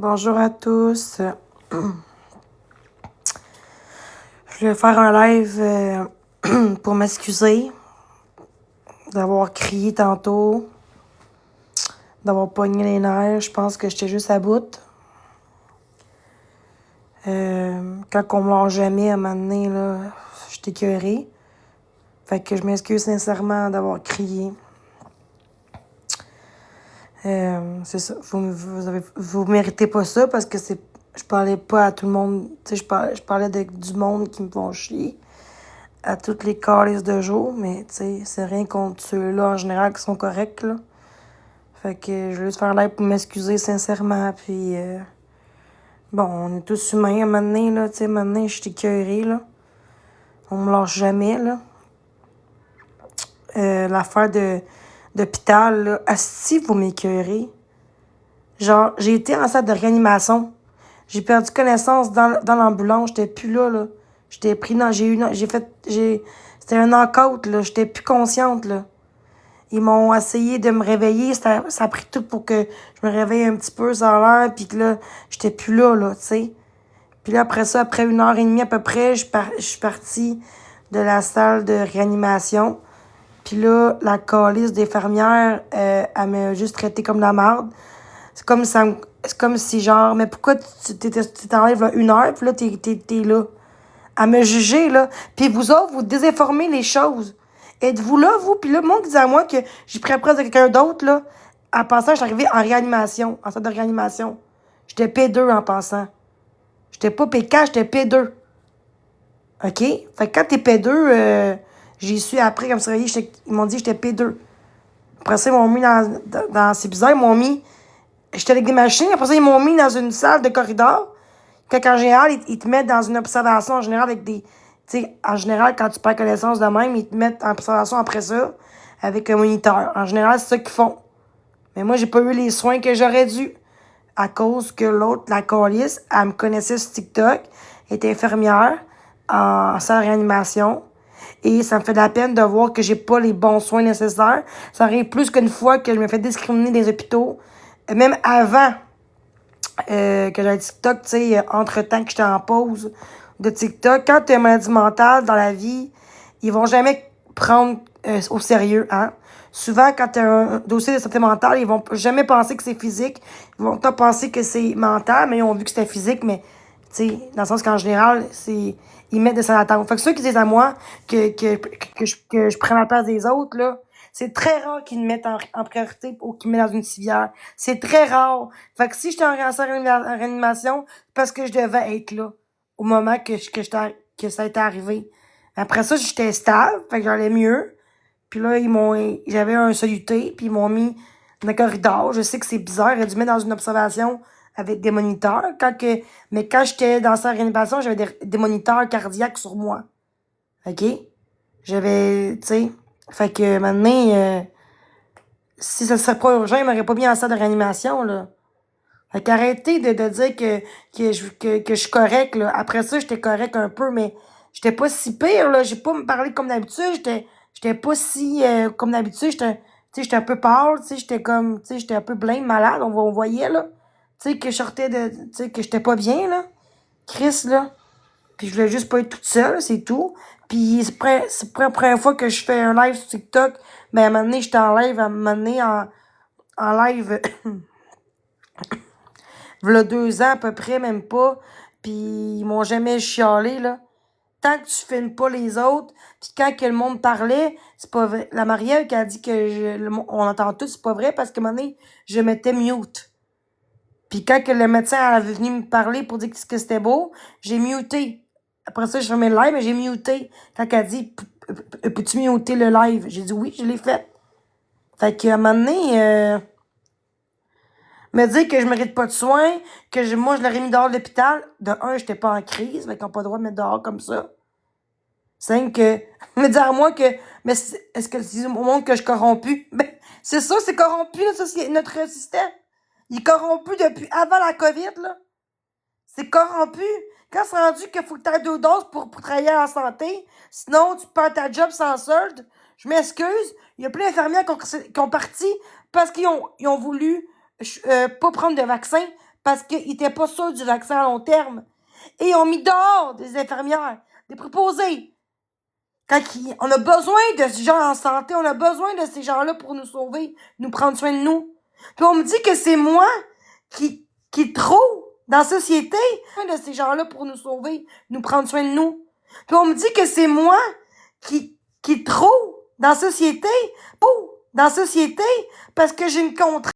Bonjour à tous. Je vais faire un live pour m'excuser d'avoir crié tantôt, d'avoir pogné les nerfs. Je pense que j'étais juste à bout. Quand on me lâche jamais à un moment donné, là, j'étais écœurée. Fait que je m'excuse sincèrement d'avoir crié. C'est ça. Vous méritez pas ça parce que je parlais pas à tout le monde. Tu sais, je parlais du monde qui me font chier à toutes les calices de jour, mais tu sais, c'est rien contre ceux-là en général qui sont corrects, là. Fait que je veux juste faire l'air pour m'excuser sincèrement, puis bon, on est tous humains à un moment donné, là, tu sais, maintenant je suis écœurée, là. On me lâche jamais, là. L'affaire d'hôpital, là, asti, vous m'écœurez. Genre, j'ai été en salle de réanimation. J'ai perdu connaissance dans l'ambulance. J'étais plus là, là. J'étais pris dans... C'était un knock-out, là. J'étais plus consciente, là. Ils m'ont essayé de me réveiller. Ça a pris tout pour que je me réveille un petit peu, ça a l'air. Puis que là, j'étais plus là, tu sais. Puis là, après ça, après 1 heure et demie à peu près, je suis partie de la salle de réanimation. Puis là, la calice d'infirmière, elle m'a juste traité comme de la merde. C'est comme si genre, mais pourquoi tu t'enlèves là 1 heure, puis là, t'es là. À me juger, là. Puis vous autres, vous désinformez les choses. Êtes-vous là, vous? Puis là, le monde dit à moi que j'ai pris après de quelqu'un d'autre, là. En passant, je suis arrivée en réanimation, en salle de réanimation. J'étais P2 en passant. J'étais pas P4, j'étais P2. OK? Fait que quand t'es P2, j'ai su après, comme ça, ils m'ont dit que j'étais P2. Après ça, ils m'ont mis c'est bizarre, ils m'ont mis... J'étais avec des machines. Après ça, ils m'ont mis dans une salle de corridor. Quand, en général, ils te mettent dans une observation, en général, avec des... Tu sais, en général, quand tu perds connaissance de même, ils te mettent en observation après ça, avec un moniteur. En général, c'est ça qu'ils font. Mais moi, j'ai pas eu les soins que j'aurais dû. À cause que l'autre, la calice, elle me connaissait sur TikTok, était infirmière en salle de réanimation. Et ça me fait de la peine de voir que j'ai pas les bons soins nécessaires. Ça arrive plus qu'une fois que je me fais discriminer des hôpitaux. Même avant que j'avais TikTok, tu sais, entre-temps que j'étais en pause de TikTok, quand tu as une maladie mentale dans la vie, ils vont jamais prendre au sérieux, hein. Souvent, quand tu as un dossier de santé mentale, ils vont jamais penser que c'est physique. Ils vont pas penser que c'est mental, mais ils ont vu que c'était physique, mais, tu sais, dans le sens qu'en général, ils mettent de ça à la table. Fait que ceux qui disent à moi que je prends la place des autres, là, c'est très rare qu'ils me mettent en priorité ou qu'ils me mettent dans une civière. C'est très rare. Fait que si j'étais en réanimation, c'est parce que je devais être là au moment que ça a été arrivé. Après ça, j'étais stable, fait que j'allais mieux. Puis là, j'avais un soluté, puis ils m'ont mis dans le corridor. Je sais que c'est bizarre, ils auraient dû me mettre dans une observation avec des moniteurs. Mais quand j'étais dans sa réanimation, j'avais des moniteurs cardiaques sur moi. OK? J'avais, tu sais, fait que maintenant, si ça serait pas urgent, ils m'auraient pas mis en salle de réanimation, là. Fait qu'arrêtez de dire que je suis correct, là. Après ça, j'étais correct un peu, mais j'étais pas si pire, là. J'ai pas me parlé comme d'habitude. J'étais pas si, comme d'habitude. J'étais un peu pâle, tu sais. J'étais un peu blême, malade. On voyait, là. Tu sais, que je sortais tu sais, que j'étais pas bien, là. Chris, là. Puis je voulais juste pas être toute seule, c'est tout. Puis c'est la première fois que je fais un live sur TikTok. Ben, à un moment donné, j'étais en live, à un moment donné, en live, v'là 2 ans à peu près, même pas. Puis ils m'ont jamais chialé, là. Tant que tu filmes pas les autres, puis quand que le monde parlait, c'est pas vrai. La Marielle qui a dit que on entend tout, c'est pas vrai, parce que un moment donné, je mettais mute. Puis quand que le médecin avait venu me parler pour dire que c'était beau, j'ai muté. Après ça, je fermais le live, mais j'ai muté. Quand elle a dit, peux-tu muter le live? J'ai dit oui, je l'ai fait. Fait qu'à un moment donné, me dire que je mérite pas de soins, moi, je l'aurais mis dehors de l'hôpital. De un, j'étais pas en crise, fait qu'on n'a pas le droit de mettre dehors comme ça. C'est que, me dire à moi que, mais est-ce que c'est au monde que je suis corrompu? Ben, c'est ça, c'est corrompu, notre système. Il est corrompu depuis avant la COVID, là. C'est corrompu. Quand c'est rendu qu'il faut que tu aies 2 doses pour travailler en santé, sinon tu perds ta job sans solde, je m'excuse. Il y a plein d'infirmières qui ont parti parce qu'ils ont voulu pas prendre de vaccin parce qu'ils étaient pas sûrs du vaccin à long terme. Et ils ont mis dehors des infirmières, des préposés. On a besoin de ces gens en santé, on a besoin de ces gens-là pour nous sauver, nous prendre soin de nous. Puis on me dit que c'est moi qui est trop dans la société, de ces gens-là pour nous sauver, nous prendre soin de nous. Puis on me dit que c'est moi qui est trop dans la société, parce que j'ai une contrainte.